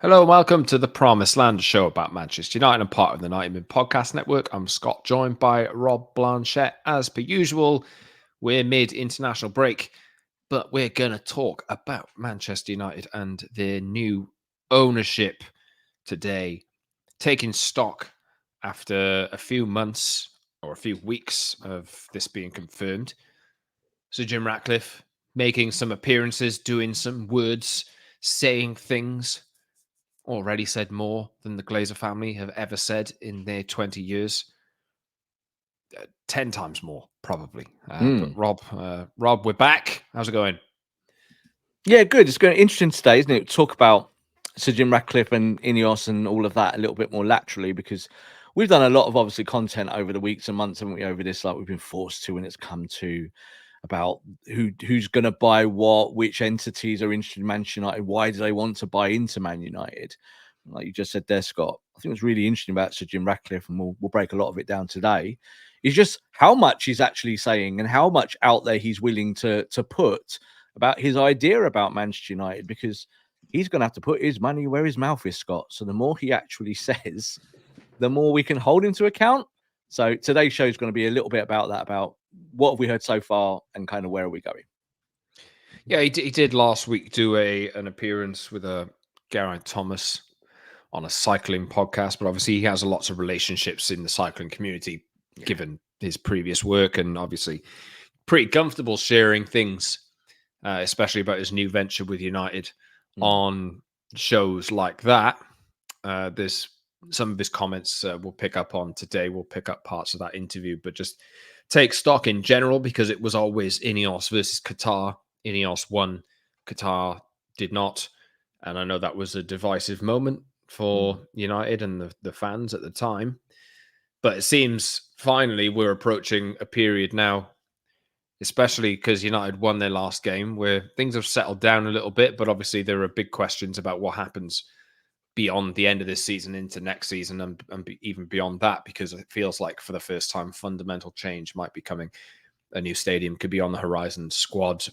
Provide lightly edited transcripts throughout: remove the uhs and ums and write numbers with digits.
Hello and welcome to the Promised Land, a show about Manchester United and part of the 90 Min Podcast Network. I'm Scott, joined by Rob Blanchette. As per usual, we're mid-international break, but we're going to talk about Manchester United and their new ownership today, taking stock after a few months or a few weeks of this being confirmed. So Jim Ratcliffe making some appearances, doing some words, saying things. Already said more than the Glazer family have ever said in their 20 years. 10 times more, probably. But Rob, we're back. How's it going? Yeah, good. It's going interesting today, isn't it? Talk about Sir Jim Ratcliffe and INEOS and all of that a little bit more laterally, because we've done a lot of obviously content over the weeks and months, haven't we? Over this, like we've been forced to when it's come to about who's going to buy what, which entities are interested in Manchester United, why do they want to buy into Man United? Like you just said there, Scott. I think what's really interesting about Sir Jim Ratcliffe, and we'll break a lot of it down today, is just how much he's actually saying and how much out there he's willing to put about his idea about Manchester United, because he's going to have to put his money where his mouth is, Scott. So the more he actually says, the more we can hold him to account. So today's show is going to be a little bit about that, about what have we heard so far and kind of where are we going. Yeah, he did last week do an appearance with Geraint Thomas on a cycling podcast, but obviously he has lots of relationships in the cycling community, given his previous work, and obviously pretty comfortable sharing things, especially about his new venture with United on shows like that. There's some of his comments we'll pick up on today. We'll pick up parts of that interview, but just take stock in general, because it was always INEOS versus Qatar. INEOS won, Qatar did not. And I know that was a divisive moment for United and the fans at the time. But it seems finally we're approaching a period now, especially because United won their last game, where things have settled down a little bit. But obviously, there are big questions about what happens beyond the end of this season into next season, and even beyond that, because it feels like for the first time, fundamental change might be coming. A new stadium could be on the horizon. Squad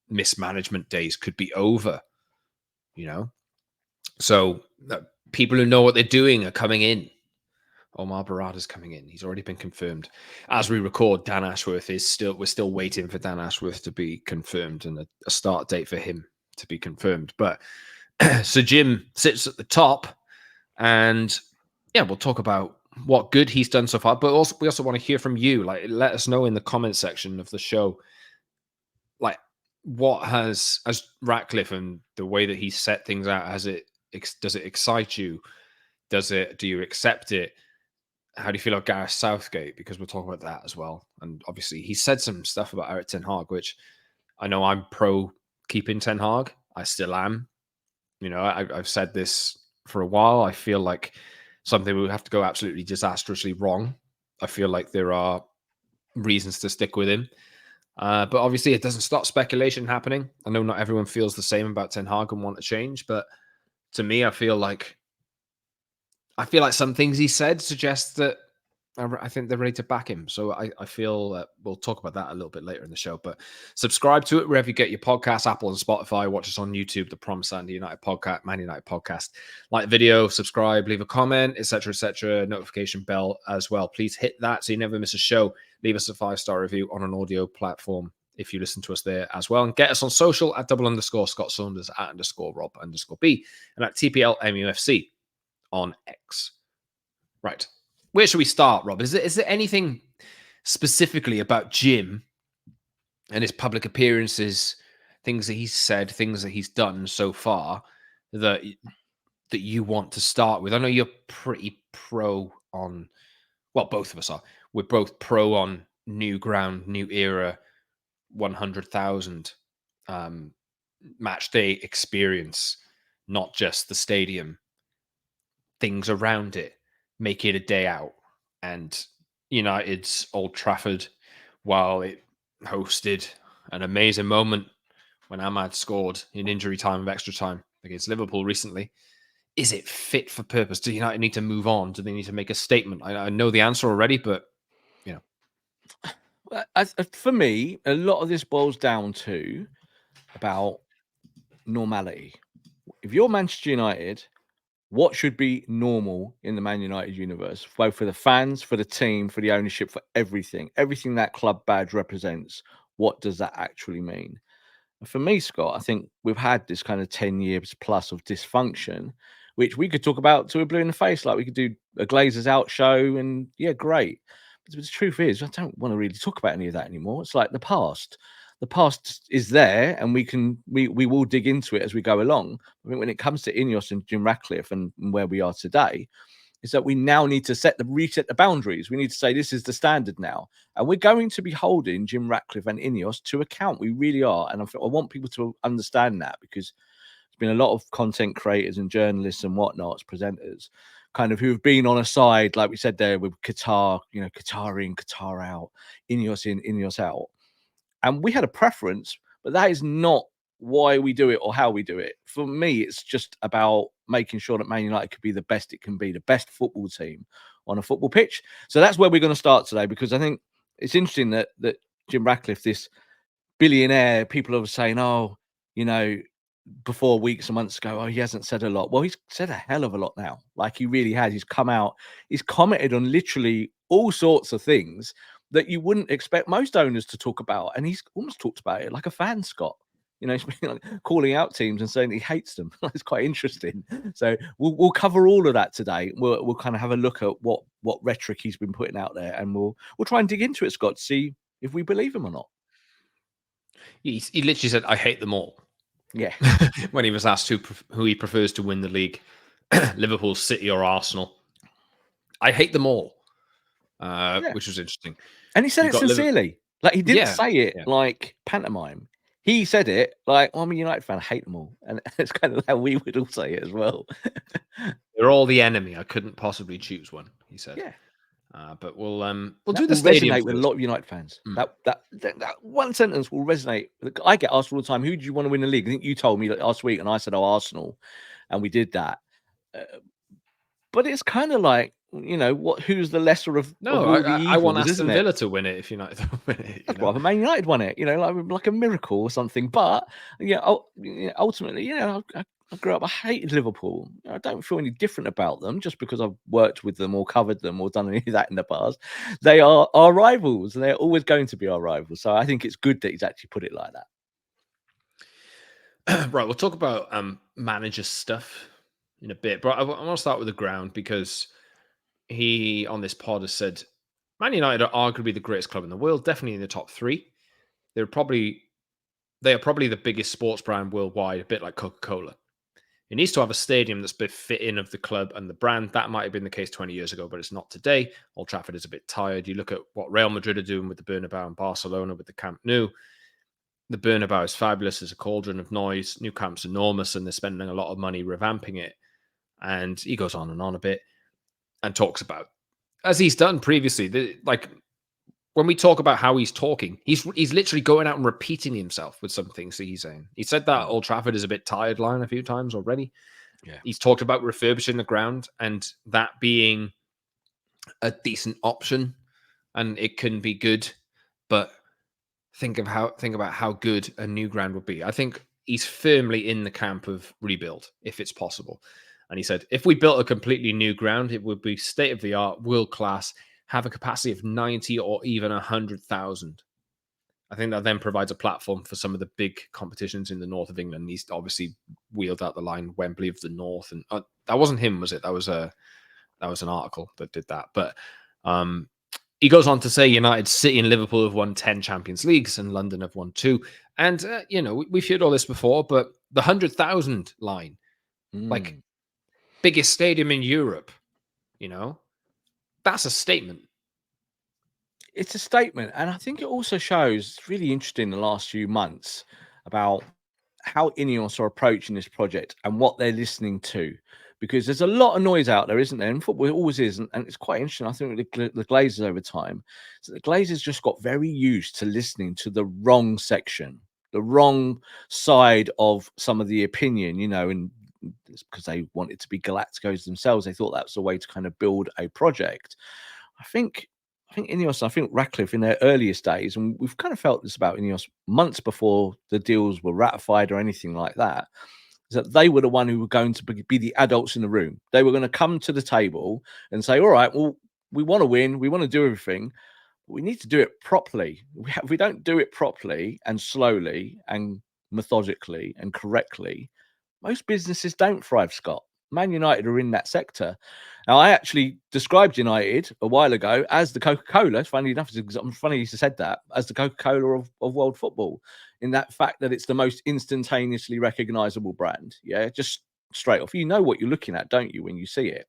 mismanagement days could be over, you know? So people who know what they're doing are coming in. Omar Barada's coming in. He's already been confirmed. As we record, Dan Ashworth we're still waiting for Dan Ashworth to be confirmed and a start date for him to be confirmed. But so Jim sits at the top, and yeah, we'll talk about what good he's done so far. But also, we also want to hear from you. Like, let us know in the comment section of the show, like, what has, as Ratcliffe and the way that he set things out, does it excite you? Do you accept it? How do you feel about Gareth Southgate? Because we'll talk about that as well. And obviously, he said some stuff about Erik Ten Hag, which I know I'm pro keeping Ten Hag. I still am. You know, I've said this for a while. I feel like something would have to go absolutely disastrously wrong. I feel like there are reasons to stick with him. But obviously, it doesn't stop speculation happening. I know not everyone feels the same about Ten Hag and want to change, but to me, I feel like some things he said suggest that I think they're ready to back him. So I feel we'll talk about that a little bit later in the show. But subscribe to it wherever you get your podcasts, Apple and Spotify. Watch us on YouTube, the Promised Land United podcast, Man United podcast. Like the video, subscribe, leave a comment, etc., etc. Notification bell as well. Please hit that so you never miss a show. Leave us a 5-star review on an audio platform if you listen to us there as well. And get us on social at @Scott Saunders, @_Rob_B, and at TPLMUFC on X. Right. Where should we start, Rob? Is there anything specifically about Jim and his public appearances, things that he's said, things that he's done so far, that you want to start with? I know you're pretty pro on, well, both of us are. We're both pro on new ground, new era, 100,000 match day experience, not just the stadium, things around it, make it a day out. And United's Old Trafford, while it hosted an amazing moment when Ahmad scored in injury time of extra time against Liverpool recently, is it fit for purpose? Do United need to move on? Do they need to make a statement? I know the answer already, but For me, a lot of this boils down to about normality. If you're Manchester United, what should be normal in the Man United universe, both for the fans, for the team, for the ownership, for everything that club badge represents. What does that actually mean? And for me, Scott, I think we've had this kind of 10 years plus of dysfunction, which we could talk about till we're blue in the face. Like we could do a Glazers out show and yeah, great. But the truth is, I don't want to really talk about any of that anymore. It's like the past. The past is there, and we will dig into it as we go along. I think when it comes to INEOS and Jim Ratcliffe and where we are today, is that we now need to reset the boundaries. We need to say this is the standard now, and we're going to be holding Jim Ratcliffe and INEOS to account. We really are, and I want people to understand that, because there's been a lot of content creators and journalists and whatnots, presenters, kind of who've been on a side, like we said there, with Qatar, Qatar in, Qatar out, INEOS in, INEOS out. And we had a preference, but that is not why we do it or how we do it. For me, it's just about making sure that Man United could be the best it can be, the best football team on a football pitch. So that's where we're going to start today, because I think it's interesting that Jim Ratcliffe, this billionaire, people are saying, oh, before weeks and months ago, oh, he hasn't said a lot. Well, he's said a hell of a lot now. Like he really has. He's come out, he's commented on literally all sorts of things that you wouldn't expect most owners to talk about. And he's almost talked about it like a fan, Scott. He's been like calling out teams and saying he hates them. It's quite interesting. So we'll cover all of that today. We'll kind of have a look at what rhetoric he's been putting out there, and we'll try and dig into it, Scott, to see if we believe him or not. He literally said, "I hate them all." Yeah. When he was asked who he prefers to win the league, Liverpool, City, or Arsenal, I hate them all, which was interesting. And he said it sincerely. Like he didn't say it like pantomime. He said it like, I'm a United fan, I hate them all. And it's kind of how we would all say it as well. They're all the enemy. I couldn't possibly choose one, he said. Yeah. But we'll do the stadium resonate with a lot of United fans. That one sentence will resonate. I get asked all the time, who do you want to win the league? I think you told me last week, and I said, oh, Arsenal. And we did that. But it's kind of like, who's the lesser of all the evils, I want Aston Villa to win it if United win it. I'd rather Man United won it, like a miracle or something. But ultimately, I grew up, I hated Liverpool. I don't feel any different about them just because I've worked with them or covered them or done any of that in the past. They are our rivals, and they're always going to be our rivals. So I think it's good that he's actually put it like that. Right, we'll talk about manager stuff in a bit, but I want to start with the ground, because he on this pod has said Man United are arguably the greatest club in the world, definitely in the top 3. They are probably the biggest sports brand worldwide, a bit like Coca-Cola. It needs to have a stadium that's befitting of the club and the brand. That might have been the case 20 years ago, but it's not today. Old Trafford is a bit tired. You look at what Real Madrid are doing with the Bernabeu and Barcelona with the Camp Nou. The Bernabeu is fabulous. It's a cauldron of noise. Nou Camp's enormous, and they're spending a lot of money revamping it. And he goes on and on a bit and talks about, as he's done previously, when we talk about how he's talking, he's literally going out and repeating himself with some things that he's saying. He said that Old Trafford is a bit tired line a few times already. Yeah. He's talked about refurbishing the ground and that being a decent option, and it can be good, but think about how good a new ground would be. I think he's firmly in the camp of rebuild if it's possible. And he said, if we built a completely new ground, it would be state-of-the-art, world-class, have a capacity of 90 or even 100,000. I think that then provides a platform for some of the big competitions in the north of England. He's obviously wheeled out the line Wembley of the North. And that wasn't him, was it? That was an article that did that. But he goes on to say United, City and Liverpool have won 10 Champions Leagues and London have won 2. And, we've heard all this before, but the 100,000 line, like biggest stadium in Europe, that's a statement. It's a statement. And I think it also shows, it's really interesting the last few months about how INEOS are approaching this project and what they're listening to. Because there's a lot of noise out there, isn't there? And football always is. And it's quite interesting. I think with the Glazers over time, so the Glazers just got very used to listening to the wrong section, the wrong side of some of the opinion, and it's because they wanted to be Galacticos themselves. They thought that was a way to kind of build a project. I think INEOS, I think Ratcliffe in their earliest days, and we've kind of felt this about INEOS months before the deals were ratified or anything like that, is is that they were the one who were going to be the adults in the room. They were going to come to the table and say, all right, well, we want to win, we want to do everything, but we need to do it properly. If we don't do it properly and slowly and methodically and correctly, most businesses don't thrive, Scott. Man United are in that sector. Now, I actually described United a while ago as the Coca-Cola. Funny enough, I'm funny you said that, as the Coca-Cola of world football, in that fact that it's the most instantaneously recognizable brand. Yeah, just straight off. You know what you're looking at, don't you, when you see it?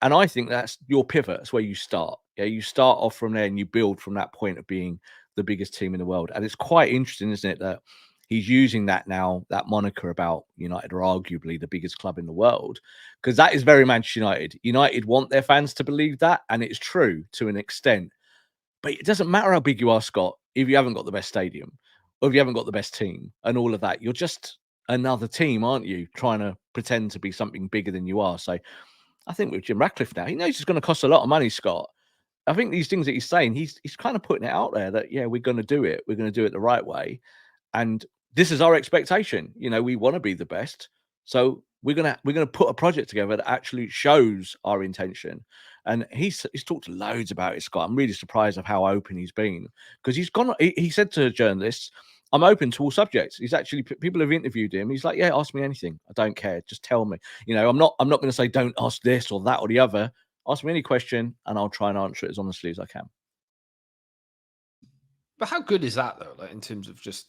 And I think that's your pivot. That's where you start. Yeah, you start off from there and you build from that point of being the biggest team in the world. And it's quite interesting, isn't it, that he's using that now, that moniker about United are arguably the biggest club in the world, because that is very Manchester United. United want their fans to believe that, and it's true to an extent. But it doesn't matter how big you are, Scott, if you haven't got the best stadium or if you haven't got the best team and all of that. You're just another team, aren't you, trying to pretend to be something bigger than you are. So I think with Jim Ratcliffe now, he knows it's going to cost a lot of money, Scott. I think these things that he's saying, he's kind of putting it out there that, yeah, we're going to do it. We're going to do it the right way. And this is our expectation. You know, we want to be the best. So we're gonna put a project together that actually shows our intention. And he's talked loads about it, Scott. I'm really surprised of how open he's been, because he said to journalists, I'm open to all subjects. He's actually, people have interviewed him. He's like, yeah, ask me anything. I don't care. Just tell me. You know, I'm not going to say don't ask this or that or the other. Ask me any question and I'll try and answer it as honestly as I can. But how good is that though? Like in terms of just,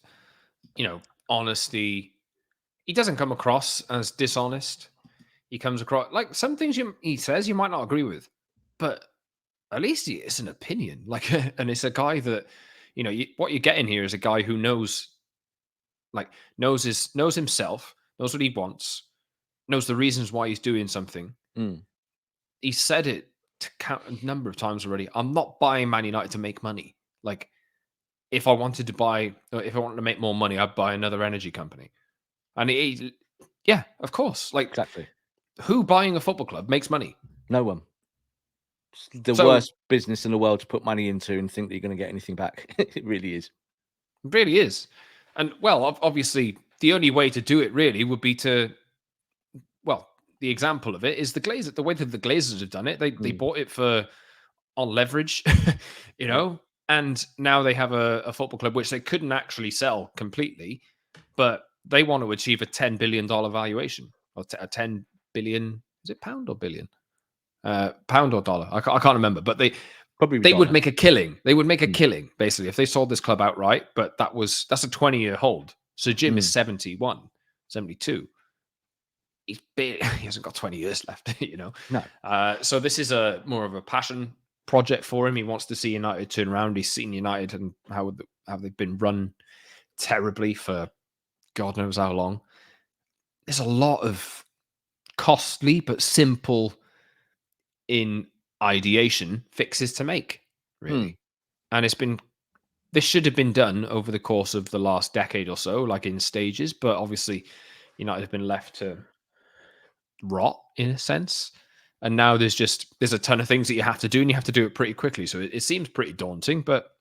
honesty. He doesn't come across as dishonest. He comes across like some things he says you might not agree with, but at least it's an opinion. Like, and it's a guy that, what you're getting here is a guy who knows himself, knows what he wants, knows the reasons why he's doing something. He said it to count a number of times already. I'm not buying Man United to make money. Like, if I wanted to make more money, I'd buy another energy company. And yeah, of course. Like, Exactly. who buying a football club makes money? No one. It's the worst business in the world to put money into and think that you're going to get anything back. It really is. It really is. And, well, obviously, the only way to do it really would be to, well, the example of it is the Glazers. The way that the Glazers have done it, they bought it on leverage, and now they have a football club which they couldn't actually sell completely, but they want to achieve a $10 billion valuation, or a 10 billion. Is it pound or billion? Pound or dollar? I can't remember, but they would make a killing. They would make a killing basically if they sold this club outright. But that's a 20-year hold. So Jim is 71, 72. He hasn't got 20 years left, No. So this is more of a passion project for him. He wants to see United turn around. He's seen United and how they've been run terribly for God knows how long. There's a lot of costly but simple in ideation fixes to make, really. And this should have been done over the course of the last decade or so, like in stages, but obviously United have been left to rot in a sense. And now there's a ton of things that you have to do, and you have to do it pretty quickly. So it seems pretty daunting, but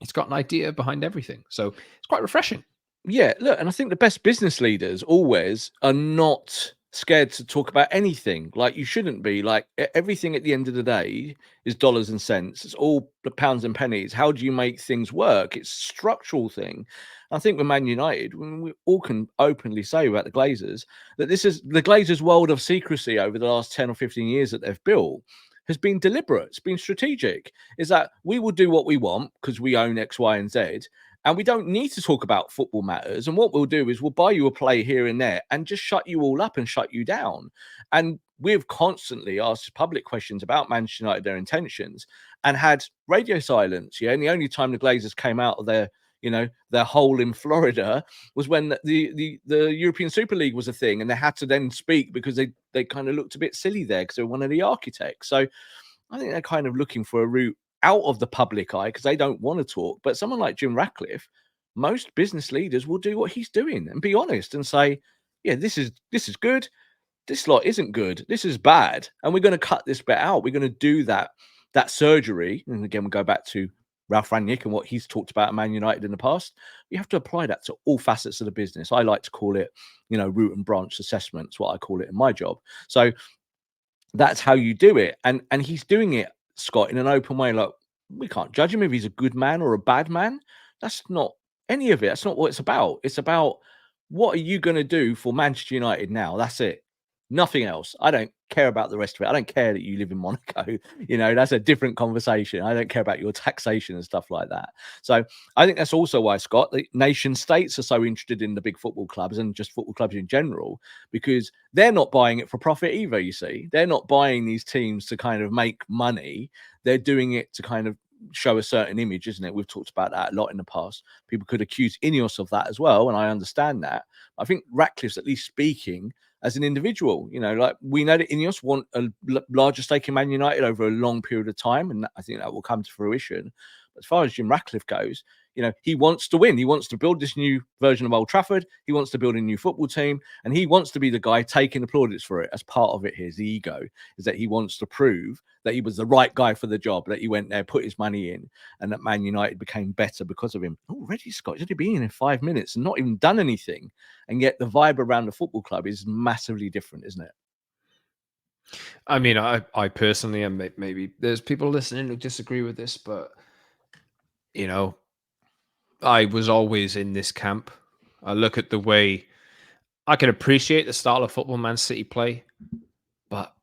it's got an idea behind everything. So it's quite refreshing. Yeah, look, and I think the best business leaders always are not scared to talk about anything. Like, you shouldn't be. Like, everything at the end of the day is dollars and cents. It's all the pounds and pennies. How do you make things work? It's a structural thing. I think with Man United, when we all can openly say about the Glazers that this is the Glazers' world of secrecy over the last 10 or 15 years that they've built has been deliberate. It's been strategic. Is that we will do what we want because we own X, Y, and Z. And we don't need to talk about football matters. And what we'll do is we'll buy you a play here and there and just shut you all up and shut you down. And we've constantly asked public questions about Manchester United, their intentions, and had radio silence. Yeah. And the only time the Glazers came out of their hole in Florida was when the European Super League was a thing. And they had to then speak because they kind of looked a bit silly there because they were one of the architects. So I think they're kind of looking for a route out of the public eye because they don't want to talk. But someone like Jim Ratcliffe, most business leaders will do what he's doing and be honest and say, yeah, this is good. This lot isn't good. This is bad. And we're going to cut this bit out. We're going to do that surgery. And again, we go back to Ralph Rangnick and what he's talked about at Man United in the past, you have to apply that to all facets of the business. I like to call it, root and branch assessment. It's what I call it in my job. So that's how you do it. And he's doing it, Scott, in an open way. Like, we can't judge him if he's a good man or a bad man. That's not any of it. That's not what it's about. It's about, what are you going to do for Manchester United now? That's it. Nothing else. I don't care about the rest of it. I don't care that you live in Monaco. That's a different conversation. I don't care about your taxation and stuff like that. So I think that's also why, Scott, the nation states are so interested in the big football clubs and just football clubs in general, because they're not buying it for profit either. You see, they're not buying these teams to kind of make money. They're doing it to kind of show a certain image, isn't it? We've talked about that a lot in the past. People could accuse INEOS of that as well, and I understand that. I think Ratcliffe's at least speaking as an individual. Like, we know that INEOS want a larger stake in Man United over a long period of time, and I think that will come to fruition. But as far as Jim Ratcliffe goes, he wants to win. He wants to build this new version of Old Trafford. He wants to build a new football team, and he wants to be the guy taking the plaudits for it. As part of it, his ego is that he wants to prove that he was the right guy for the job, that he went there, put his money in, and that Man United became better because of him. Already, Scott, he's only been in 5 minutes and not even done anything, and yet the vibe around the football club is massively different, isn't it? I mean, I personally, and maybe there's people listening who disagree with this, but I was always in this camp. I look at the way I can appreciate the style of football Man City play, but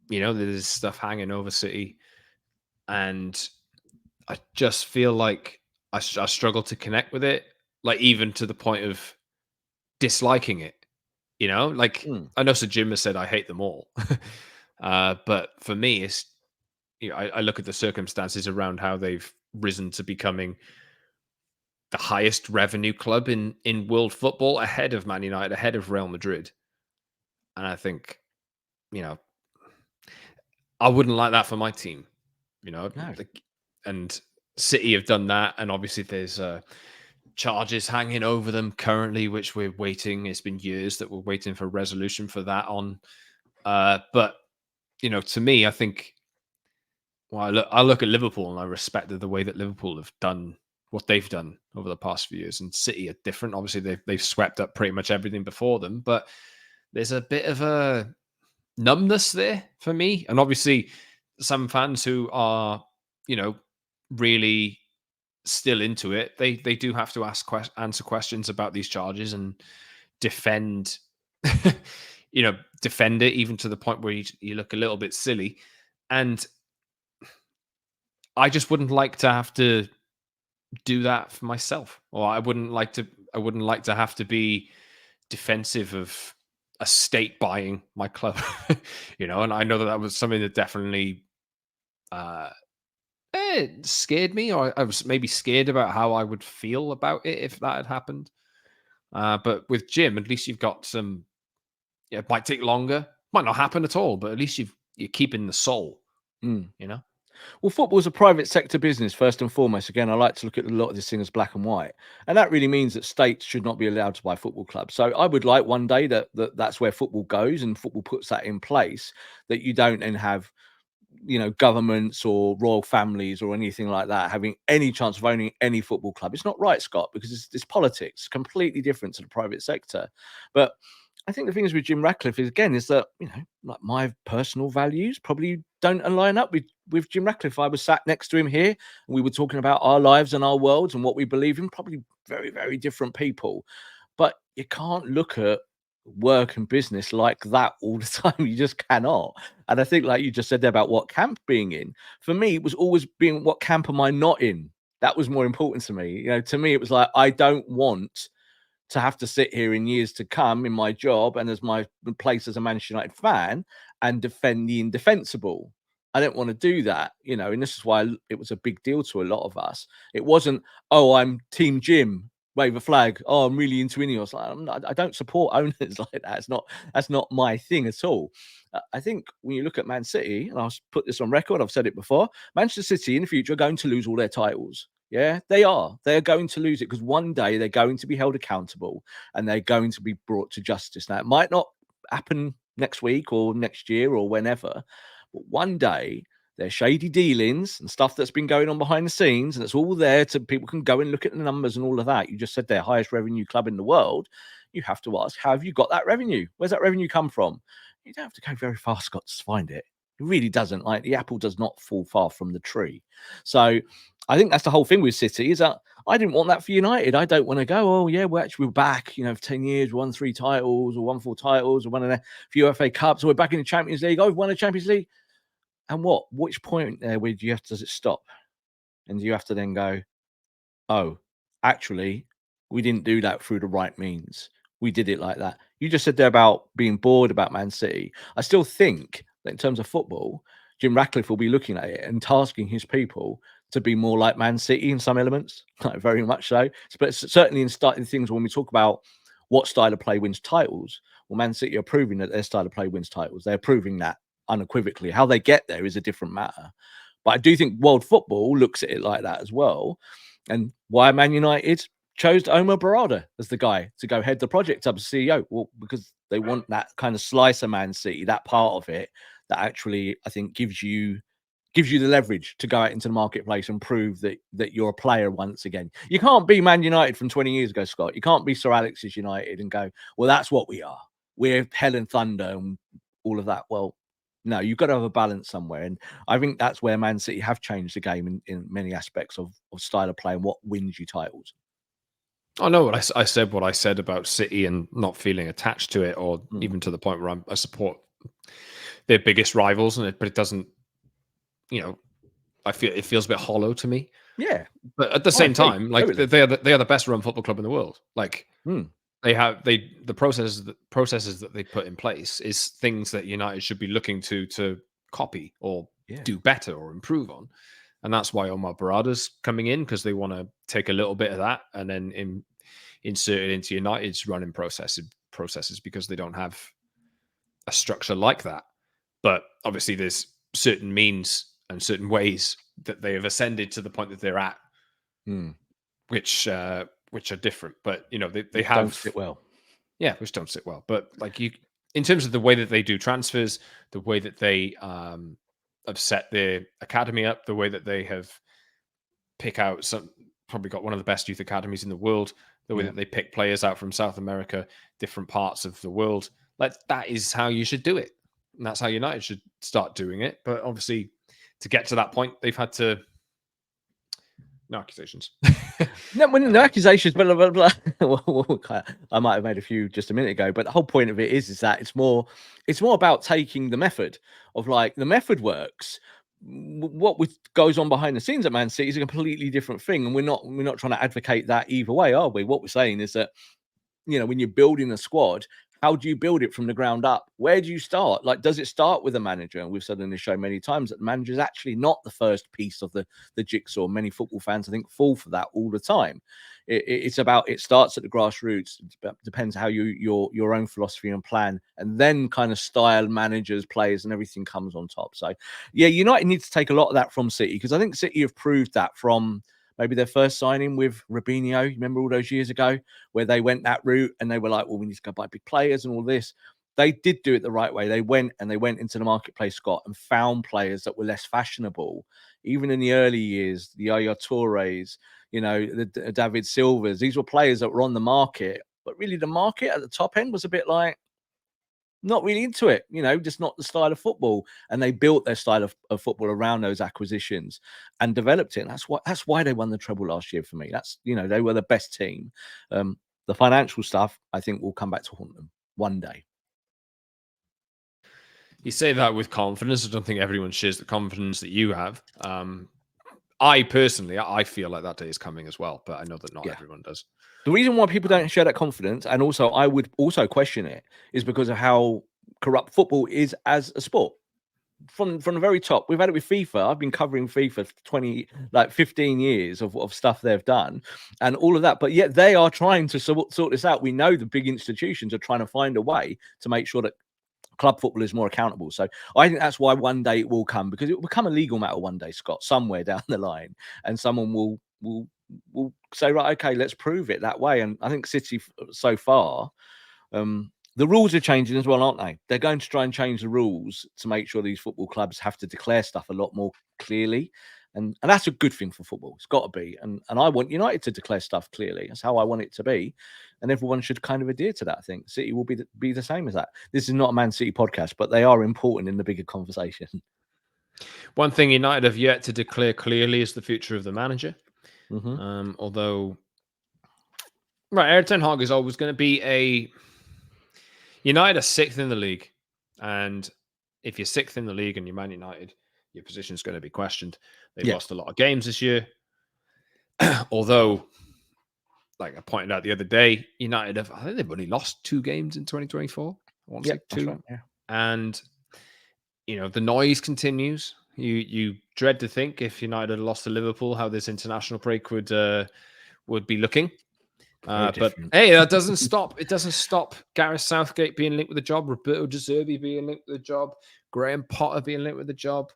there's stuff hanging over City, and I just feel like I struggle to connect with it, like even to the point of disliking it. Like I know Sir Jim has said I hate them all, but for me, it's I look at the circumstances around how they've risen to becoming the highest revenue club in world football, ahead of Man United, ahead of Real Madrid, and I think I wouldn't like that for my team. No. And City have done that, and obviously there's charges hanging over them currently, which we're waiting. It's been years that we're waiting for resolution for that on. But to me, I think, well, I look at Liverpool and I respect the way that Liverpool have done what they've done over the past few years, and City are different. Obviously, they've swept up pretty much everything before them, but there's a bit of a numbness there for me. And obviously, some fans who are, really still into it, they do have to answer questions about these charges and defend, defend it, even to the point where you look a little bit silly. And I just wouldn't like to have to do that for myself, or I wouldn't like to have to be defensive of a state buying my club. And I know that was something that definitely it scared me, or I was maybe scared about how I would feel about it if that had happened. But with Jim, at least you've got some. Yeah, it might take longer, might not happen at all, but at least you're keeping the soul. Well, football is a private sector business, first and foremost. Again, I like to look at a lot of this thing as black and white. And that really means that states should not be allowed to buy football clubs. So I would like one day that's where football goes, and football puts that in place, that you don't then have, governments or royal families or anything like that having any chance of owning any football club. It's not right, Scott, because it's politics, completely different to the private sector. But I think the thing is with Jim Ratcliffe is that, like, my personal values probably don't align up with Jim Ratcliffe. I was sat next to him here and we were talking about our lives and our worlds and what we believe in, probably very, very different people. But you can't look at work and business like that all the time. You just cannot. And I think, like you just said there about what camp being in, for me, it was always being, what camp am I not in? That was more important to me. To me, it was like, I don't want to have to sit here in years to come in my job and as my place as a Manchester United fan and defend the indefensible. I don't want to do that, and this is why it was a big deal to a lot of us. It wasn't, oh, I'm Team Jim, wave a flag. Oh, I'm really into INEOS. I don't support owners like that. That's not my thing at all. I think when you look at Man City, and I'll put this on record, I've said it before, Manchester City in the future are going to lose all their titles. Yeah, they are. They're going to lose it because one day they're going to be held accountable and they're going to be brought to justice. Now, it might not happen next week or next year or whenever, but one day There's shady dealings and stuff that's been going on behind the scenes, and it's all there to people can go and look at the numbers and all of that. You just said they're highest revenue club in the world. You have to ask, how have you got that revenue? Where's that revenue come from? You don't have to go very far, Scott, to find it. It really doesn't. Like, the apple does not fall far from the tree. So I think that's the whole thing with City, is that I didn't want that for United. I don't want to go, oh yeah, we're back, you know, for 10 years, we won 3 titles or won 4 titles or won a few FA Cups, or we're back in the Champions League. Oh, we've won a Champions League. And what? Which point there where do you have to, does it stop? And you have to then go, oh, actually, we didn't do that through the right means. We did it like that. You just said there about being bored about Man City. I still think that in terms of football, Jim Ratcliffe will be looking at it and tasking his people to be more like Man City in some elements, like very much so. But certainly in starting things, when we talk about what style of play wins titles, well, Man City are proving that their style of play wins titles. They're proving that unequivocally. How they get there is a different matter. But I do think world football looks at it like that as well. And why Man United chose Omar Barada as the guy to go head the project up as CEO? Well, because they want that kind of slice of Man City, that part of it that actually, I think, gives you the leverage to go out into the marketplace and prove that you're a player once again. You can't be Man United from 20 years ago, Scott. You can't be Sir Alex's United and go, well, that's what we are. We're hell and thunder and all of that. Well, no, you've got to have a balance somewhere. And I think that's where Man City have changed the game in many aspects of style of play and what wins you titles. I know what I said. What I said about City and not feeling attached to it, or even to the point where I support their biggest rivals, but it doesn't. You know, I feel it feels a bit hollow to me. Yeah, but at the same time, like totally. they are the best run football club in the world. Like the processes that they put in place is things that United should be looking to copy or do better or improve on. And that's why Omar Barada's coming in, because they want to take a little bit of that and then insert it into United's running processes, because they don't have a structure like that. But obviously there's certain means and certain ways that they have ascended to the point that they're at, which are different. But you know, they have, don't sit well. Yeah, which don't sit well. But like, in terms of the way that they do transfers, the way that they have set their academy up, the way that they have probably got one of the best youth academies in the world, the way that they pick players out from South America, different parts of the world, like that is how you should do it. And that's how United should start doing it. But obviously, to get to that point, they've had to. No accusations. No accusations, blah, blah, blah. I might have made a few just a minute ago, but the whole point of it is that it's more about taking the method of, like, the method works. What goes on behind the scenes at Man City is a completely different thing, and we're not trying to advocate that either way, are we? What we're saying is that, you know, when you're building a squad, how do you build it from the ground up? Where do you start? Like, does it start with a manager? And we've said in the show many times that the manager is actually not the first piece of the jigsaw. Many football fans, I think, fall for that all the time. It's about, it starts at the grassroots. It depends how your own philosophy and plan, and then kind of style, managers, players, and everything comes on top. So, yeah, United needs to take a lot of that from City, because I think City have proved that from maybe their first signing with Robinho. You remember all those years ago where they went that route and they were like, well, we need to go buy big players and all this. They did do it the right way. They went into the marketplace, Scott, and found players that were less fashionable. Even in the early years, the Yaya Tourés, you know, the David Silvas, these were players that were on the market, but really the market at the top end was a bit like, not really into it, you know, just not the style of football. And they built their style of football around those acquisitions and developed it. And that's why they won the treble last year for me. That's, you know, they were the best team. The financial stuff, I think, will come back to haunt them one day. You say that with confidence. I don't think everyone shares the confidence that you have. I personally, I feel like that day is coming as well, but I know that not everyone does. The reason why people don't share that confidence, and also I would also question it, is because of how corrupt football is as a sport. From the very top, we've had it with FIFA. I've been covering FIFA for 15 years of stuff they've done and all of that. But yet they are trying to sort this out. We know the big institutions are trying to find a way to make sure that club football is more accountable. So I think that's why one day it will come, because it will become a legal matter one day, Scott, somewhere down the line, and someone will say, right, okay, let's prove it that way. And I think City so far, the rules are changing as well, aren't they? They're going to try and change the rules to make sure these football clubs have to declare stuff a lot more clearly. And that's a good thing for football. It's got to be. And I want United to declare stuff clearly. That's how I want it to be. And everyone should kind of adhere to that, I think. City will be the same as that. This is not a Man City podcast, but they are important in the bigger conversation. One thing United have yet to declare clearly is the future of the manager. Although, right, Erik Ten Hag is always going to be United are 6th in the league. And if you're 6th in the league and you're Man United, your position is going to be questioned. They've lost a lot of games this year. Although, like I pointed out the other day, United I think they've only lost 2 games in 2024. I want to say 2. Right, yeah. And, the noise continues. You dread to think if United had lost to Liverpool, how this international break would be looking. But hey, that doesn't stop. It doesn't stop Gareth Southgate being linked with the job, Roberto De Zerbi being linked with the job, Graham Potter being linked with the job.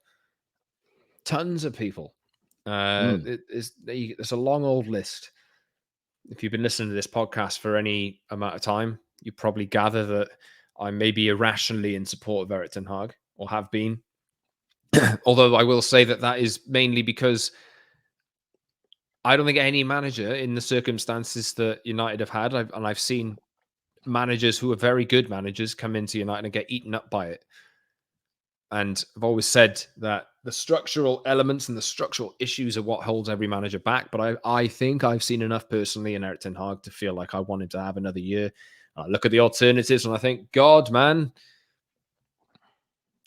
Tons of people. There's a long old list. If you've been listening to this podcast for any amount of time, you probably gather that I may be irrationally in support of Erik Ten Hag, or have been. Although I will say that is mainly because I don't think any manager in the circumstances that United have had, I've seen managers who are very good managers come into United and get eaten up by it. And I've always said that the structural elements and the structural issues are what holds every manager back. But I think I've seen enough personally in Erik Ten Hag to feel like I wanted to have another year. I look at the alternatives and I think, God, man,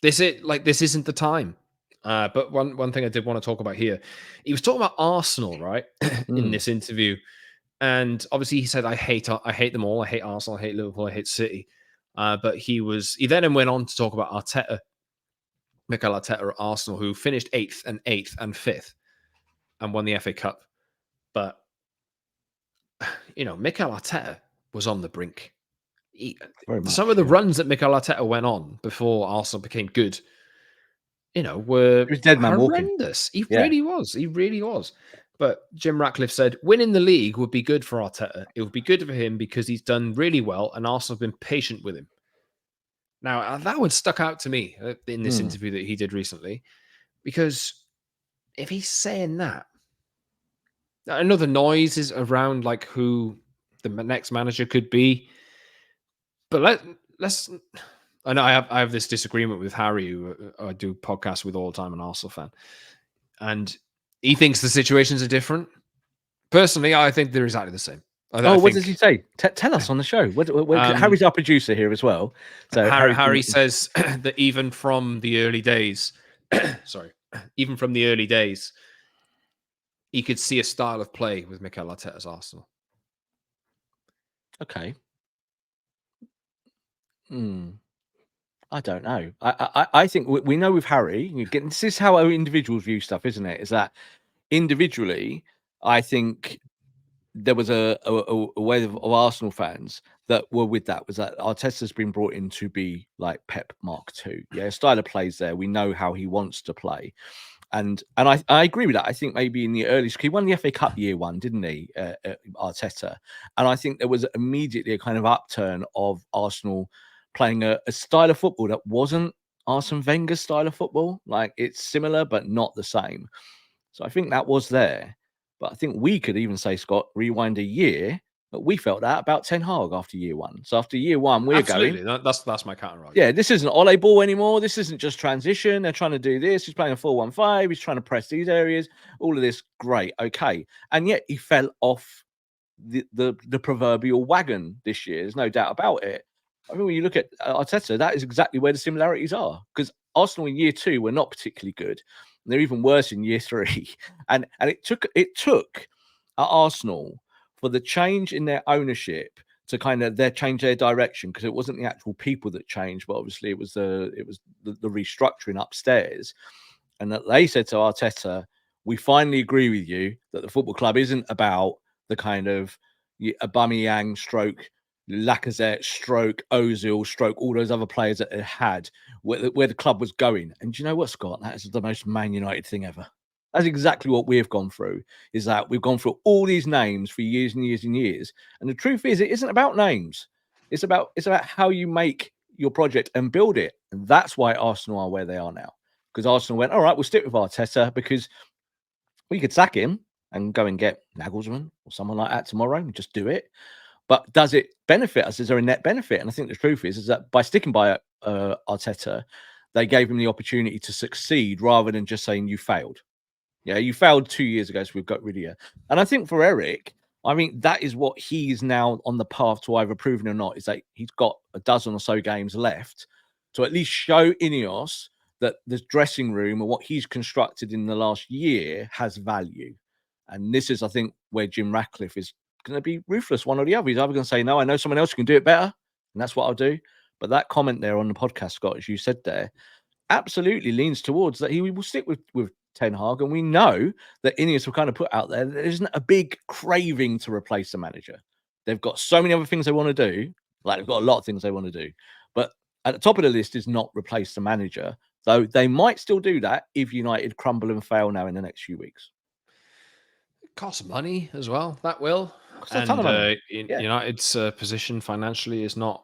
this isn't the time. But one thing I did want to talk about here, he was talking about Arsenal, right, in this interview, and obviously he said, "I hate them all. I hate Arsenal. I hate Liverpool. I hate City." But he then went on to talk about Arteta, Mikel Arteta at Arsenal, who finished 8th and 5th, and won the FA Cup. But Mikel Arteta was on the brink. Some of the runs that Mikel Arteta went on before Arsenal became good, were horrendous. He really was. He really was. But Jim Ratcliffe said winning the league would be good for Arteta. It would be good for him because he's done really well and Arsenal have been patient with him. Now, that one stuck out to me in this interview that he did recently, because if he's saying that, I know the noise is around like who the next manager could be, but let's. I know I have this disagreement with Harry, who I do podcasts with all the time, an Arsenal fan, and he thinks the situations are different. Personally, I think they're exactly the same. What does he say? Tell us on the show. Harry's our producer here as well. So Harry says that even from the early days, he could see a style of play with Mikel Arteta's Arsenal. Okay. I don't know. I think we know with Harry, this is how our individuals view stuff, isn't it? Is that individually, I think there was a way of Arsenal fans that were with that, was that Arteta's been brought in to be like Pep Mark II. Yeah, style of plays there. We know how he wants to play. And I agree with that. I think maybe in the early, he won the FA Cup year 1, didn't he, Arteta? And I think there was immediately a kind of upturn of Arsenal playing a style of football that wasn't Arsene Wenger's style of football. Like, it's similar, but not the same. So I think that was there. But I think we could even say, Scott, rewind a year, but we felt that about Ten Hag after year 1. So after year 1, we're Absolutely. going... That's my counter argument. Yeah, this isn't Ole ball anymore. This isn't just transition. They're trying to do this. He's playing a 4-1-5. He's trying to press these areas. All of this, great, okay. And yet he fell off the proverbial wagon this year. There's no doubt about it. I mean, when you look at Arteta, that is exactly where the similarities are. Because Arsenal in year 2 were not particularly good. They're even worse in year 3. And it took at Arsenal for the change in their ownership to kind of change their direction, because it wasn't the actual people that changed, but obviously it was the restructuring upstairs. And that they said to Arteta, we finally agree with you that the football club isn't about the kind of Aubameyang stroke Lacazette stroke Ozil stroke all those other players that it had, where the club was going. And do you know what, Scott? That is the most Man United thing ever. That's exactly what we've gone through, is that we've gone through all these names for years and years and years. And the truth is, it isn't about names. It's about how you make your project and build it. And that's why Arsenal are where they are now. Because Arsenal went, all right, we'll stick with Arteta because we could sack him and go and get Nagelsmann or someone like that tomorrow and just do it. But does it benefit us? Is there a net benefit? And I think the truth is that by sticking by Arteta, they gave him the opportunity to succeed rather than just saying you failed. Yeah, you failed 2 years ago, so we've got rid of you. And I think for Erik, I mean, that is what he's now on the path to either proving or not, is that he's got a dozen or so games left to at least show INEOS that the dressing room and what he's constructed in the last year has value. And this is, I think, where Jim Ratcliffe is going to be ruthless, one or the other. He's either going to say, no, I know someone else who can do it better, and that's what I'll do. But that comment there on the podcast, Scott, as you said there, absolutely leans towards that he will stick with Ten Hag. And we know that INEOS will kind of put out there there isn't a big craving to replace the manager. They've got so many other things they want to do. Like, they've got a lot of things they want to do. But at the top of the list is not replace the manager, though they might still do that if United crumble and fail now in the next few weeks. It costs money as well. That will. Costs a ton of money. Yeah. United's position financially is not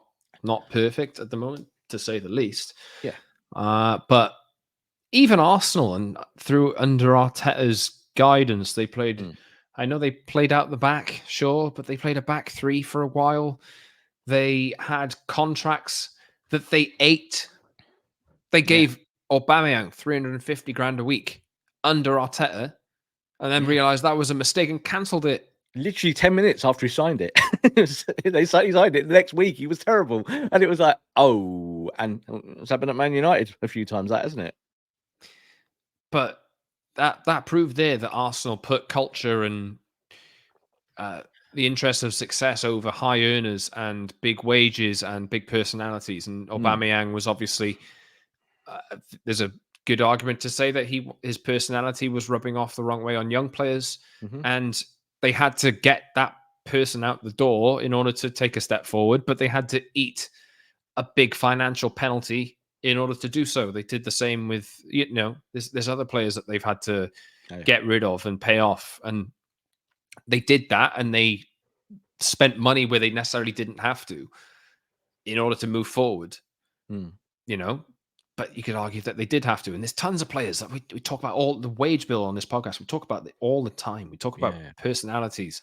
perfect at the moment, to say the least. Yeah. But even Arsenal, and through under Arteta's guidance, they played. I know they played out the back, sure, but they played a back three for a while. They had contracts that they ate. They gave Aubameyang 350 grand a week under Arteta, and then realized that was a mistake and cancelled it. Literally 10 minutes after he signed it. He signed it the next week. He was terrible. And it was like, oh, and it's happened at Man United a few times, that, isn't it? But that proved there that Arsenal put culture and the interest of success over high earners and big wages and big personalities. And Aubameyang was obviously, there's a good argument to say that his personality was rubbing off the wrong way on young players. And they had to get that person out the door in order to take a step forward, but they had to eat a big financial penalty in order to do so. They did the same with, there's other players that they've had to get rid of and pay off. And they did that, and they spent money where they necessarily didn't have to in order to move forward, but you could argue that they did have to. And there's tons of players that we talk about, all the wage bill on this podcast. We talk about it all the time. We talk about personalities.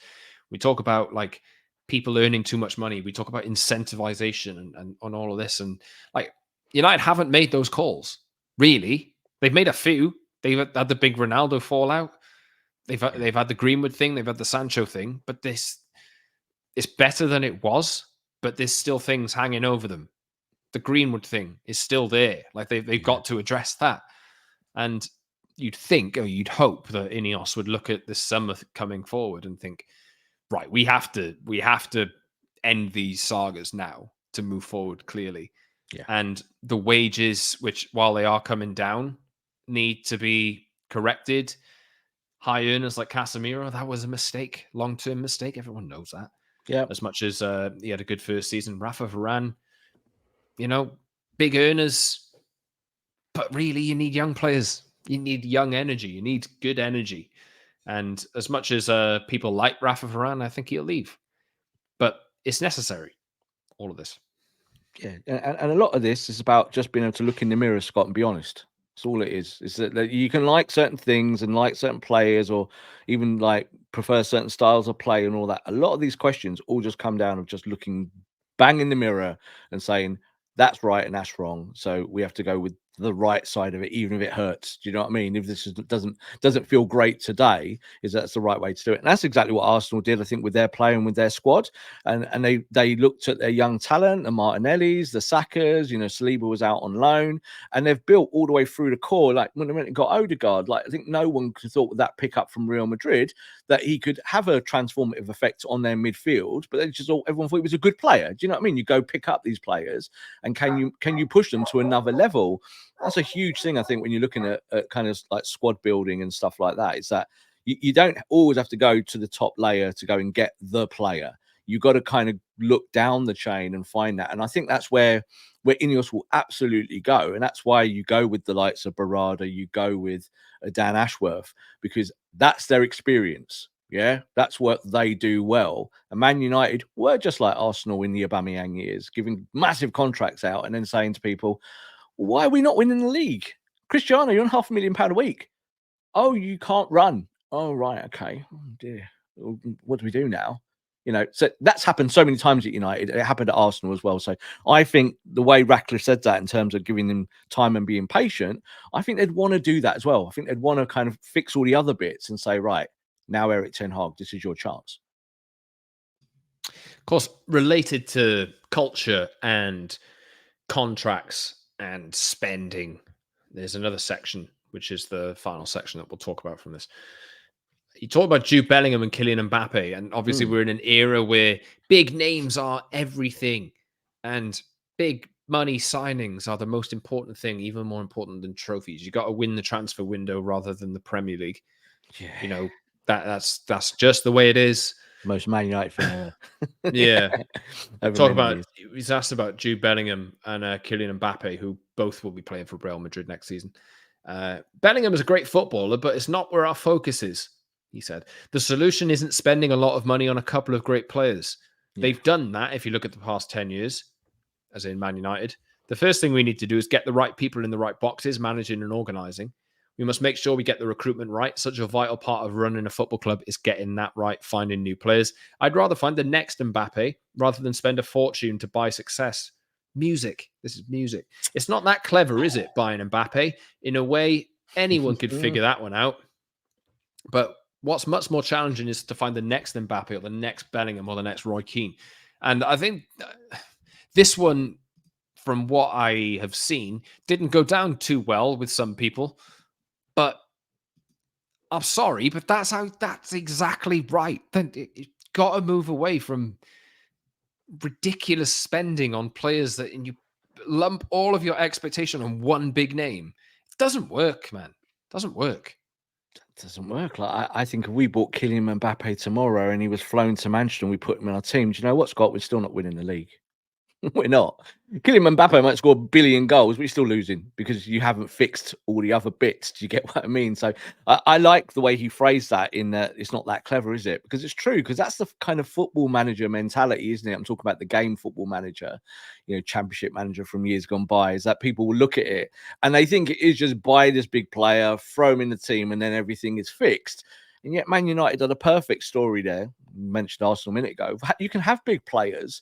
We talk about like people earning too much money. We talk about incentivization and on all of this. And like, United haven't made those calls, really. They've made a few. They've had the big Ronaldo fallout. They've had the Greenwood thing. They've had the Sancho thing. But it's better than it was. But there's still things hanging over them. The Greenwood thing is still there. Like they've got to address that. And you'd think, or you'd hope that INEOS would look at this summer coming forward and think, right, we have to end these sagas now to move forward clearly. Yeah. And the wages, which while they are coming down, need to be corrected. High earners like Casemiro, that was a mistake, long-term mistake. Everyone knows that. Yeah. As much as he had a good first season, Rafa Varane, big earners, but really you need young players. You need young energy. You need good energy. And as much as people like Rafa Varane, I think he'll leave. But it's necessary, all of this. Yeah, and a lot of this is about just being able to look in the mirror, Scott, and be honest. That's all it is. Is that you can like certain things and like certain players, or even like prefer certain styles of play and all that. A lot of these questions all just come down of just looking bang in the mirror and saying, that's right and that's wrong. So we have to go with the right side of it, even if it hurts. Do you know what I mean? If this doesn't feel great today, that's the right way to do it. And that's exactly what Arsenal did, I think, with their play and with their squad. And they looked at their young talent, the Martinellis, the Sakas, Saliba was out on loan, and they've built all the way through the core. Like when they went and got Odegaard, like I think no one could thought with that pickup from Real Madrid that he could have a transformative effect on their midfield, but everyone thought he was a good player. Do you know what I mean? You go pick up these players, and can you push them to another level? That's a huge thing, I think, when you're looking at kind of like squad building and stuff like that. Is that you don't always have to go to the top layer to go and get the player. You got to kind of look down the chain and find that. And I think that's where INEOS will absolutely go. And that's why you go with the likes of Barada, you go with Dan Ashworth, because that's their experience. Yeah, that's what they do well. And Man United were just like Arsenal in the Aubameyang years, giving massive contracts out and then saying to people, why are we not winning the league? Cristiano, you're on £500,000 a week. Oh, you can't run. Oh, right. Okay. Oh, dear. What do we do now? You know, so that's happened so many times at United. It happened at Arsenal as well. So I think the way Ratcliffe said that in terms of giving them time and being patient, I think they'd want to do that as well. I think they'd want to kind of fix all the other bits and say, right, now, Erik Ten Hag, this is your chance. Of course, related to culture and contracts and spending, there's another section, which is the final section that we'll talk about from this. You talk about Jude Bellingham and Kylian Mbappe, and obviously we're in an era where big names are everything, and big money signings are the most important thing, even more important than trophies. You got to win the transfer window rather than the Premier League. Yeah. You know, that's just the way it is. Most Man United fan ever. Yeah. Talk about, he's asked about Jude Bellingham and Kylian Mbappe, who both will be playing for Real Madrid next season. Bellingham is a great footballer, but it's not where our focus is, he said. The solution isn't spending a lot of money on a couple of great players. Yeah. They've done that if you look at the past 10 years, as in Man United. The first thing we need to do is get the right people in the right boxes, managing and organising. We must make sure we get the recruitment right. Such a vital part of running a football club is getting that right, finding new players. I'd rather find the next Mbappe rather than spend a fortune to buy success. Music. This is music. It's not that clever, is it, buying Mbappe? In a way, anyone could figure that one out. But what's much more challenging is to find the next Mbappe or the next Bellingham or the next Roy Keane. And I think this one, from what I have seen, didn't go down too well with some people. But I'm sorry, but that's exactly right. Then you got to move away from ridiculous spending on players and you lump all of your expectation on one big name. It doesn't work, man. It doesn't work. It doesn't work. Like I think if we bought Kylian Mbappe tomorrow and he was flown to Manchester and we put him in our team, do you know what, Scott? We're still not winning the league. We're not. Kylian Mbappe might score 1 billion goals, but you're still losing because you haven't fixed all the other bits. Do you get what I mean? So I like the way he phrased that in that it's not that clever, is it? Because it's true, because that's the kind of football manager mentality, isn't it? I'm talking about the game football manager, you know, championship manager from years gone by, is that people will look at it and they think it is just buy this big player, throw him in the team, and then everything is fixed. And yet Man United are the perfect story there. You mentioned Arsenal a minute ago. You can have big players.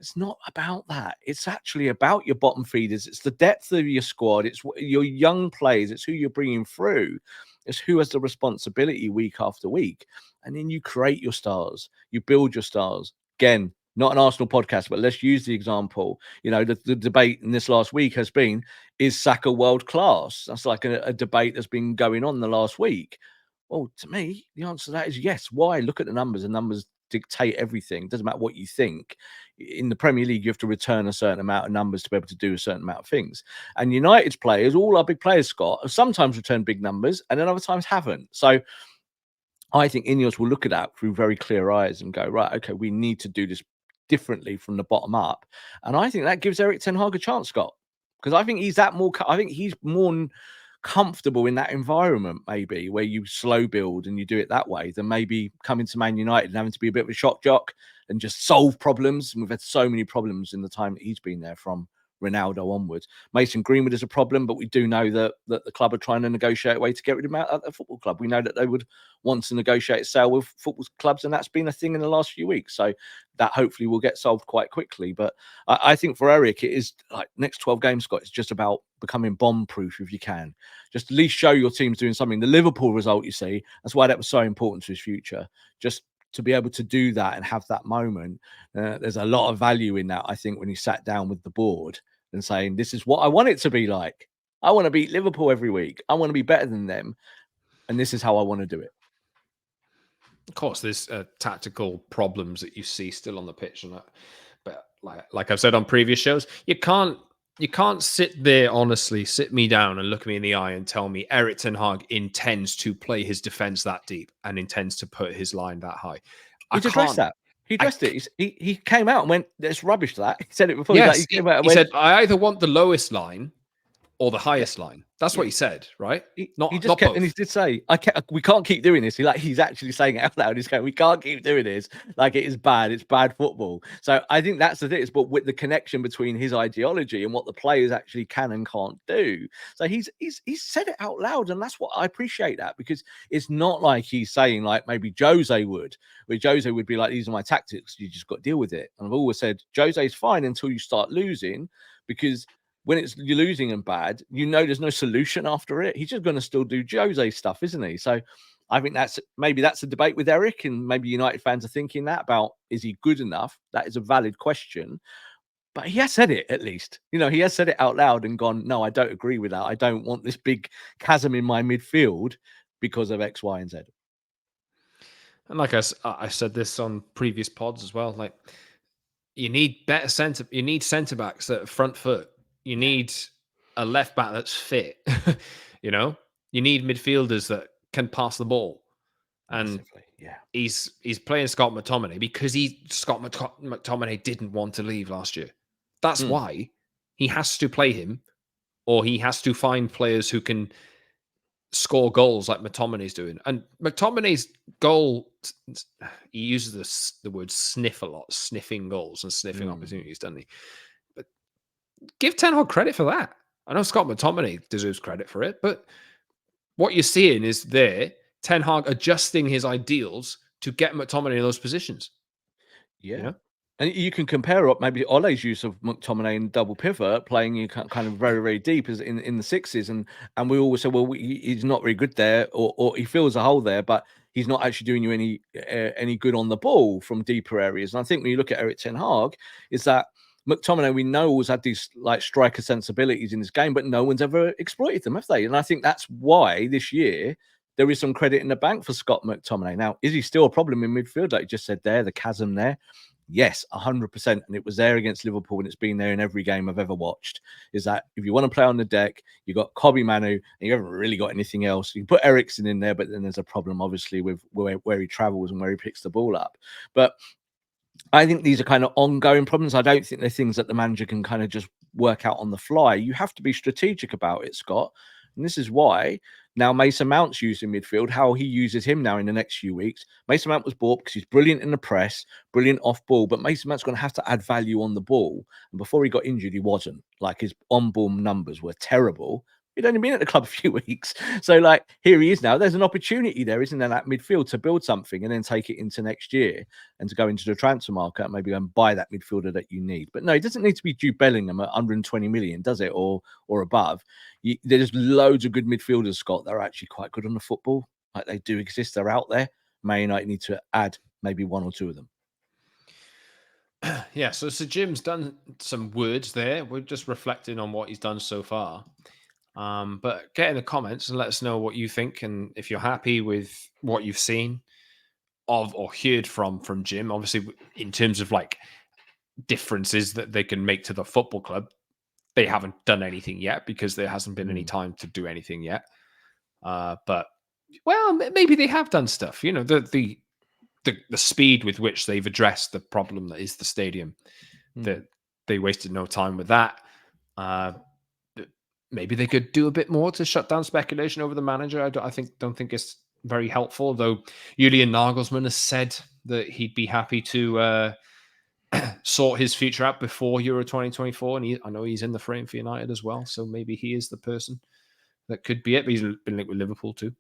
It's not about that. It's actually about your bottom feeders. It's the depth of your squad. It's your young players. It's who you're bringing through. It's who has the responsibility week after week. And then you create your stars. You build your stars. Again, not an Arsenal podcast, but let's use the example. You know, the debate in this last week has been, is Saka world class? That's like a debate that's been going on the last week. Well, to me, the answer to that is yes. Why? Look at the numbers. The numbers dictate everything. It doesn't matter what you think. In the Premier League, you have to return a certain amount of numbers to be able to do a certain amount of things. And United's players, all our big players, Scott, have sometimes returned big numbers and then other times haven't. So I think INEOS will look at that through very clear eyes and go, right, okay, we need to do this differently from the bottom up. And I think that gives Erik Ten Hag a chance, Scott, because I think he's more comfortable in that environment, maybe where you slow build and you do it that way, than maybe coming to Man United and having to be a bit of a shock jock and just solve problems. And we've had so many problems in the time that he's been there, from Ronaldo onwards. Mason Greenwood is a problem, but we do know that the club are trying to negotiate a way to get rid of him out of the football club. We know that they would want to negotiate a sale with football clubs, and that's been a thing in the last few weeks. So that hopefully will get solved quite quickly. But I think for Erik, it is like next 12 games, Scott, it's just about becoming bomb-proof if you can. Just at least show your team's doing something. The Liverpool result, you see, that's why that was so important to his future. Just to be able to do that and have that moment, there's a lot of value in that, I think, when he sat down with the board and saying, this is what I want it to be like. I want to beat Liverpool every week. I want to be better than them. And this is how I want to do it. Of course, there's tactical problems that you see still on the pitch. But like I've said on previous shows, you can't sit there, honestly, sit me down and look me in the eye and tell me Erik Ten Hag intends to play his defense that deep and intends to put his line that high. He addressed that. He addressed it. He came out and went, "There's rubbish to that." He said it before. Yes, he said, "I either want the lowest line or the highest line. That's what he said, right? He Not just kept, both. and he did say, we can't keep doing this." He's actually saying it out loud. He's going, "We can't keep doing this. Like, it is bad. It's bad football." So I think that's the thing. But with the connection between his ideology and what the players actually can and can't do. So he's said it out loud, and that's what I appreciate, that, because it's not like he's saying, like maybe Jose would, where Jose would be like, "These are my tactics. You just got to deal with it." And I've always said Jose's fine until you start losing, because when you're losing and bad, there's no solution after it. He's just going to still do Jose stuff, isn't he? So I think that's a debate with Erik, and maybe United fans are thinking that about, is he good enough? That is a valid question. But he has said it, at least. He has said it out loud and gone, "No, I don't agree with that. I don't want this big chasm in my midfield because of X, Y, and Z." And like I said this on previous pods as well, like, you need centre backs that are front foot. You need a left back that's fit. you know, you need midfielders that can pass the ball. And Massively, yeah. he's playing Scott McTominay because Scott McTominay didn't want to leave last year. That's why he has to play him, or he has to find players who can score goals like McTominay's doing. And McTominay's goal, he uses the word sniff a lot, sniffing goals and sniffing opportunities, doesn't he? But give Ten Hag credit for that. I know Scott McTominay deserves credit for it, but what you're seeing is Ten Hag adjusting his ideals to get McTominay in those positions. Yeah. And you can compare up maybe Ole's use of McTominay in double pivot, playing you kind of very, very deep as in the sixes, and we always say, well, he's not very good there, or he fills a hole there, but he's not actually doing you any good on the ball from deeper areas. And I think when you look at Erik Ten Hag, is that McTominay, we know, always had these like striker sensibilities in this game, but no one's ever exploited them, have they? And I think that's why this year there is some credit in the bank for Scott McTominay. Now, is he still a problem in midfield, like you just said there, the chasm there? Yes, 100%. And it was there against Liverpool, and it's been there in every game I've ever watched. Is that if you want to play on the deck, you got Kobbie Manu, and you haven't really got anything else. You can put Eriksen in there, but then there's a problem, obviously, with where he travels and where he picks the ball up. But I think these are kind of ongoing problems. I don't think they're things that the manager can kind of just work out on the fly. You have to be strategic about it, Scott. And this is why now Mason Mount's used in midfield, how he uses him now in the next few weeks. Mason Mount was bought because he's brilliant in the press, brilliant off ball, but Mason Mount's going to have to add value on the ball. And before he got injured, he wasn't. Like, his on-ball numbers were terrible. He'd only been at the club a few weeks. So, like, here he is now. There's an opportunity there, isn't there, that midfield to build something and then take it into next year and to go into the transfer market and maybe go and buy that midfielder that you need. But no, it doesn't need to be Jude Bellingham at 120 million, does it? Or above. There's loads of good midfielders, Scott, that are actually quite good on the football. Like, they do exist. They're out there. Man United need to add maybe one or two of them. Yeah, so Sir Jim's done some words there. We're just reflecting on what he's done so far. But get in the comments and let us know what you think, and if you're happy with what you've seen of or heard from Jim. Obviously, in terms of like differences that they can make to the football club, they haven't done anything yet because there hasn't been any time to do anything yet. But well, maybe they have done stuff. You know, the speed with which they've addressed the problem that is the stadium, that they wasted no time with that. Maybe they could do a bit more to shut down speculation over the manager. I don't think it's very helpful, though. Julian Nagelsmann has said that he'd be happy to sort his future out before Euro 2024, and I know he's in the frame for United as well, so maybe he is the person that could be it. But he's been linked with Liverpool too.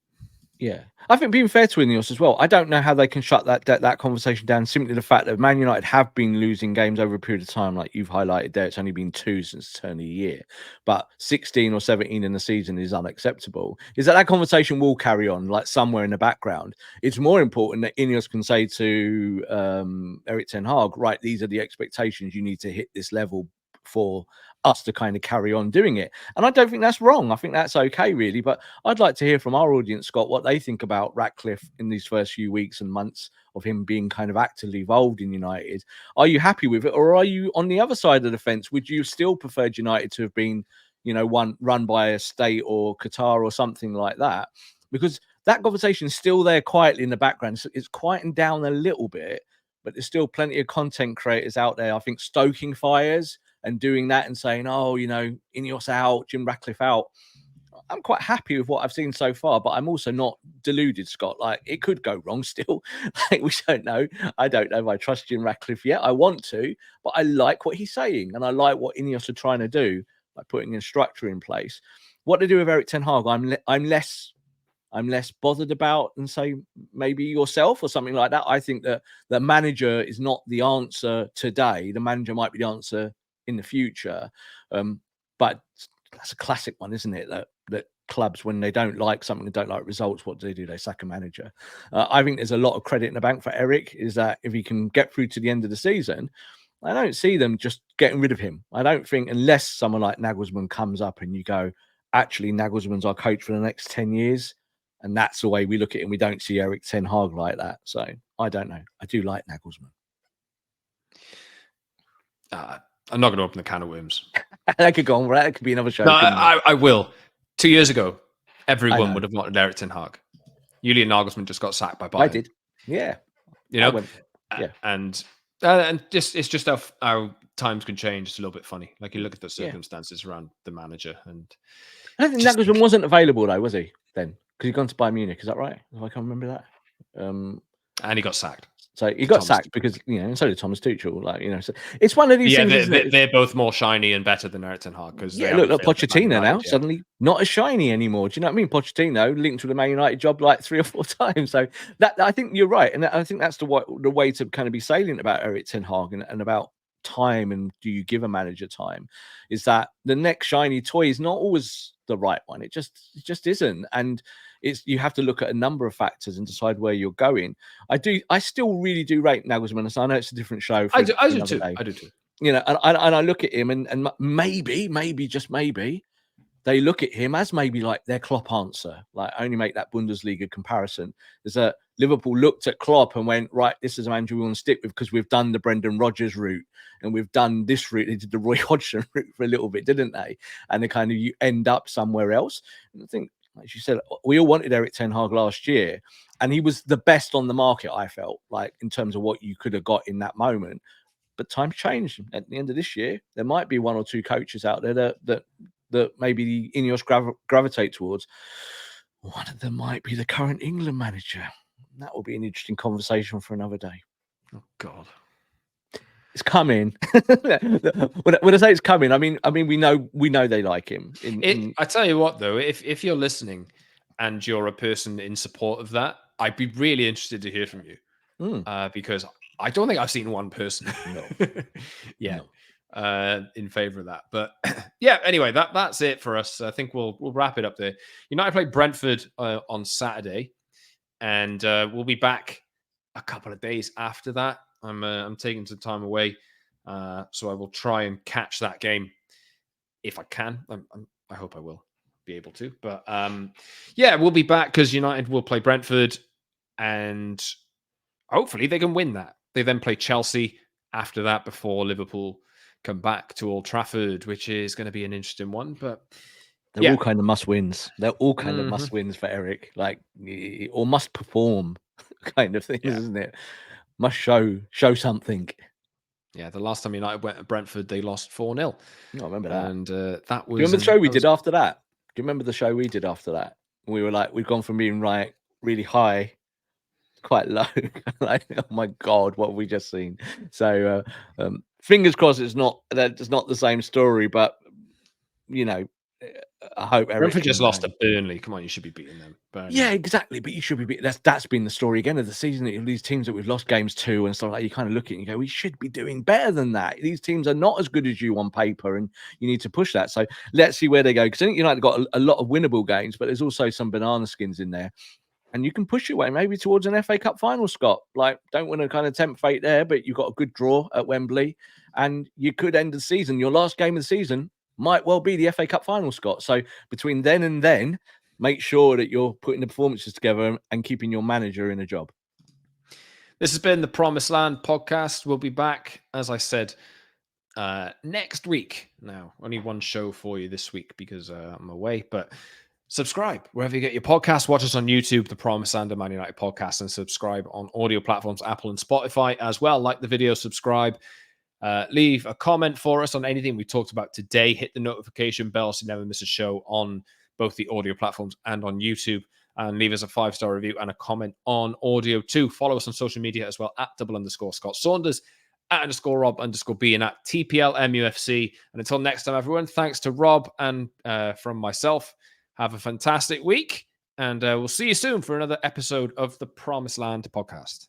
Yeah, I think being fair to INEOS as well, I don't know how they can shut that conversation down. Simply the fact that Man United have been losing games over a period of time, like you've highlighted there. It's only been 2 since the turn of the year, but 16 or 17 in the season is unacceptable. Is that conversation will carry on, like somewhere in the background? It's more important that INEOS can say to Erik Ten Hag, right, these are the expectations. You need to hit this level for us to kind of carry on doing it. And I don't think that's wrong. I think that's okay, really. But I'd like to hear from our audience, Scott, what they think about Ratcliffe in these first few weeks and months of him being kind of actively involved in United. Are you happy with it, or are you on the other side of the fence? Would you still preferred United to have been, run by a state or Qatar or something like that? Because that conversation is still there quietly in the background. It's quieting down a little bit, but there's still plenty of content creators out there, I think, stoking fires and doing that and saying, oh, you know, INEOS out, Jim Ratcliffe out. I'm quite happy with what I've seen so far, but I'm also not deluded, Scott. Like, it could go wrong still. Like, we don't know. I don't know if I trust Jim Ratcliffe yet. I want to, but I like what he's saying, and I like what INEOS are trying to do by putting a structure in place. What to do with Erik Ten Hag, I'm less bothered about, and say maybe yourself or something like that. I think that the manager is not the answer today. The manager might be the answer in the future. But that's a classic one, isn't it? That clubs, when they don't like something, they don't like results, what do? They sack a manager. I think there's a lot of credit in the bank for Erik, is that if he can get through to the end of the season, I don't see them just getting rid of him. I don't think, unless someone like Nagelsmann comes up and you go, actually, Nagelsmann's our coach for the next 10 years. And that's the way we look at it. We don't see Erik Ten Hag like that. So I don't know. I do like Nagelsmann. I'm not going to open the can of worms. That could go on. That could be another show. No, I will. 2 years ago, everyone would have wanted Erik Ten Hag. Julian Nagelsmann just got sacked by Bayern. I did. Yeah. You know? And just it's just how times can change. It's a little bit funny. Like, you look at the circumstances around the manager. And I don't think Nagelsmann wasn't available, though, was he, then? Because he'd gone to Bayern Munich. Is that right? If I can remember that. And he got sacked. So he got sacked because, you know, and so did Thomas Tuchel. Like, you know, so it's one of these things. They're both more shiny and better than Erik Ten Hag. Because look, Pochettino now suddenly not as shiny anymore. Do you know what I mean? Pochettino linked with the Man United job like 3 or 4 times. So that, I think you're right, and I think that's the way to kind of be salient about Erik Ten Hag and about time, and do you give a manager time? Is that the next shiny toy is not always the right one. It just isn't, and you have to look at a number of factors and decide where you're going. I still really do rate Nagelsmann. So I know it's a different show. I do too. You know, and I look at him and maybe just maybe they look at him as maybe like their Klopp answer. Like, only make that Bundesliga comparison. There's a Liverpool looked at Klopp and went, right, this is a manager we want to stick with because we've done the Brendan Rodgers route and we've done this route. They did the Roy Hodgson route for a little bit, didn't they? And they kind of, you end up somewhere else. And I think, as you said, we all wanted Erik Ten Hag last year, and he was the best on the market, I felt like, in terms of what you could have got in that moment. But times changed. At the end of this year, there might be 1 or 2 coaches out there that maybe the INEOS gravitate towards. One of them might be the current England manager. That will be an interesting conversation for another day. Oh God, it's coming. When I say it's coming, I mean we know they like him. I tell you what, though, if you're listening and you're a person in support of that, I'd be really interested to hear from you, because I don't think I've seen one person in favor of that. But yeah, anyway, that's it for us. I think we'll wrap it up there. United play Brentford on Saturday, and we'll be back a couple of days after that. I'm taking some time away, so I will try and catch that game if I can. I hope I will be able to. But yeah, we'll be back because United will play Brentford, and hopefully they can win that. They then play Chelsea after that before Liverpool come back to Old Trafford, which is going to be an interesting one. But they're all kind of must wins. They're all kind of must wins for Erik, like, or must perform kind of things, isn't it? Must show something. Yeah, the last time United went to Brentford, they lost 4-0. I remember that. And that was. Do you remember the show we did after that? Do you remember the show we did after that? We were like, we've gone from being like really high, quite low. Like, oh my God, what have we just seen? So fingers crossed that's not the same story, but you know, I hope Erik Brentford just lost to Burnley. Come on, you should be beating them. Burnley. Yeah, exactly. But you should be beating. That's been the story again of the season. These teams that we've lost games to and stuff like that, you kind of look at it and you go, we should be doing better than that. These teams are not as good as you on paper, and you need to push that. So let's see where they go, because I think United got a lot of winnable games, but there's also some banana skins in there. And you can push your way maybe towards an FA Cup final, Scott. Like, don't want to kind of tempt fate there, but you've got a good draw at Wembley, and you could end the season. Your last game of the season might well be the FA Cup final, Scott. So between then and then, make sure that you're putting the performances together and keeping your manager in a job. This has been the Promised Land podcast. We'll be back, as I said, next week. Now, only one show for you this week because I'm away, but subscribe wherever you get your podcasts. Watch us on YouTube, the Promised Land Man United podcast, and subscribe on audio platforms, Apple and Spotify as well. Like the video, subscribe. Leave a comment for us on anything we talked about today. Hit the notification bell so you never miss a show on both the audio platforms and on YouTube. And leave us a 5-star review and a comment on audio too. Follow us on social media as well at @_Scott Saunders, @_Rob_B, and at TPLMUFC. And until next time, everyone, thanks to Rob and from myself. Have a fantastic week, and we'll see you soon for another episode of the Promised Land podcast.